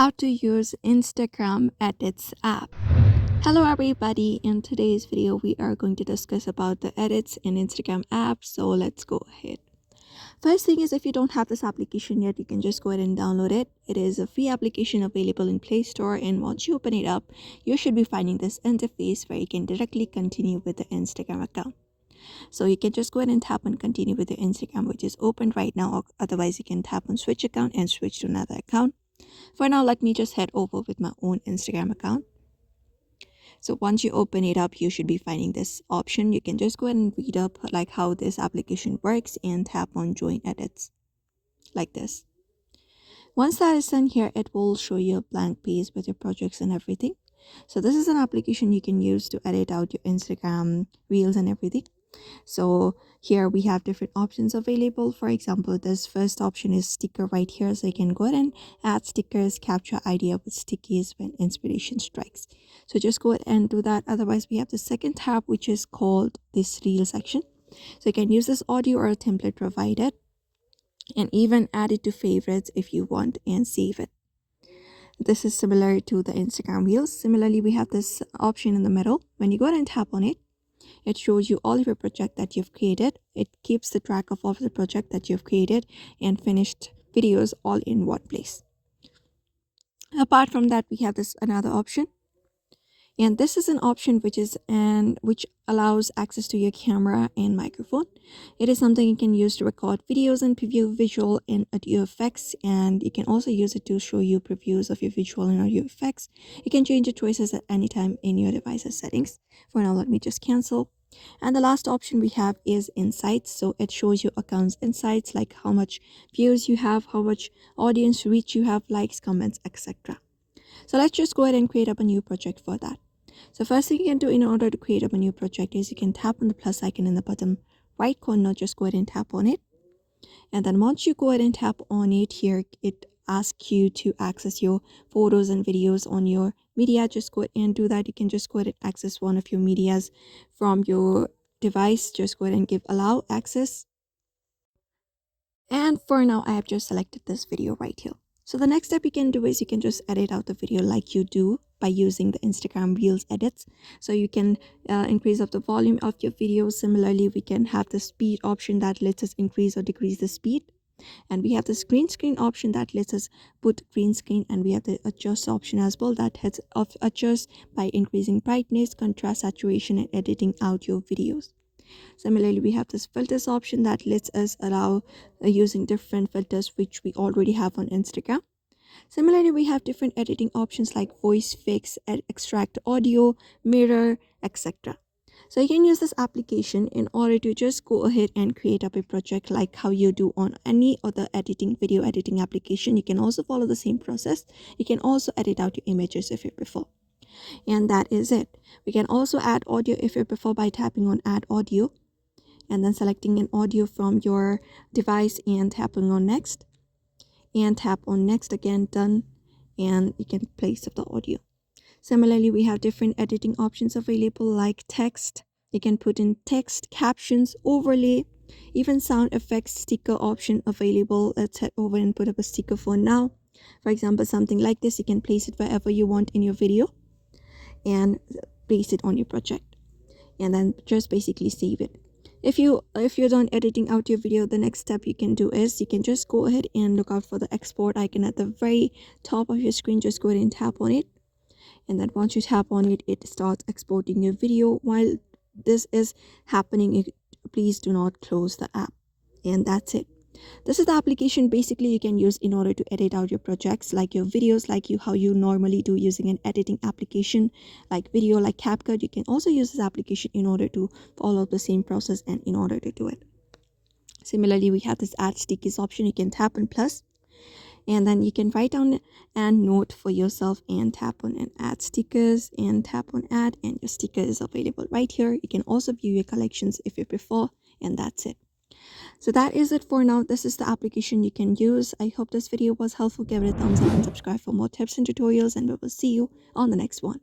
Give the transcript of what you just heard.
how to use Instagram Edits app. Hello everybody, in today's video we are going to discuss about the edits in Instagram app, so let's go ahead. First thing is, if you don't have this application yet, you can just go ahead and download it. It is a free application available in Play Store, and once you open it up, you should be finding this interface where you can directly continue with the Instagram account. So you can just go ahead and tap on continue with your Instagram, which is open right now, or otherwise you can tap on switch account and switch to another account. For now, let me just head over with my own Instagram account. So once you open it up, you should be finding this option. You can just go ahead and read up like how this application works and tap on join edits like this. Once that is done here, it will show you a blank page with your projects and everything. So this is an application you can use to edit out your Instagram reels and everything. So here we have different options available. For example, this first option is sticker right here, so you can go ahead and add stickers, capture idea with stickies when inspiration strikes. So just go ahead and do that. Otherwise, we have the second tab, which is called this reel section. So you can use this audio or a template provided and even add it to favorites if you want and save it. This is similar to the Instagram reels. Similarly, we have this option in the middle. When you go ahead and tap on it, it shows you all of your project that you've created. It keeps the track of all of the project that you've created and finished videos all in one place. Apart from that, we have this another option, and this is an option which allows access to your camera and microphone. It is something you can use to record videos and preview visual and audio effects, and you can also use it to show you previews of your visual and audio effects. You can change your choices at any time in your device's settings. For now, let me just cancel. And the last option we have is insights. So it shows you accounts insights, like how much views you have, how much audience reach you have, likes, comments, etc. So let's just go ahead and create up a new project for that. So first thing you can do in order to create up a new project is you can tap on the plus icon in the bottom right corner. Just go ahead and tap on it. And then once you go ahead and tap on it here, it asks you to access your photos and videos on your media. Just go ahead and do that. You can just go ahead and access one of your medias from your device. Just go ahead and give allow access. And for now, I have just selected this video right here. So the next step you can do is you can just edit out the video like you do by using the Instagram Reels edits. So you can increase up the volume of your video. Similarly, we can have the speed option that lets us increase or decrease the speed. And we have this green screen option that lets us put green screen, and we have the adjust option as well that has adjust by increasing brightness, contrast, saturation, and editing out your videos. Similarly, we have this filters option that lets us allow using different filters which we already have on Instagram. Similarly, we have different editing options like voice fix, extract audio, mirror, etc. So you can use this application in order to just go ahead and create up a project like how you do on any other video editing application. You can also follow the same process. You can also edit out your images if you prefer. And that is it. We can also add audio if you prefer by tapping on add audio and then selecting an audio from your device and tapping on next, and tap on next again, done, and you can place up the audio. Similarly, we have different editing options available like text. You can put in text, captions, overlay, even sound effects, sticker option available. Let's head over and put up a sticker for now. For example, something like this, you can place it wherever you want in your video and place it on your project, and then just basically save it. If you're done editing out your video, the next step you can do is you can just go ahead and look out for the export icon at the very top of your screen. Just go ahead and tap on it, and then once you tap on it, it starts exporting your video. While this is happening, please do not close the app, and that's it. This is the application basically you can use in order to edit out your projects like your videos, like how you normally do using an editing application like video, like CapCut. You can also use this application in order to follow the same process and in order to do it. Similarly, we have this add stickies option. You can tap on plus, and then you can write down a note for yourself and tap on and add stickers and tap on add, and your sticker is available right here. You can also view your collections if you prefer, and that's it. So that is it for now. This is the application you can use. I hope this video was helpful. Give it a thumbs up and subscribe for more tips and tutorials, and we will see you on the next one.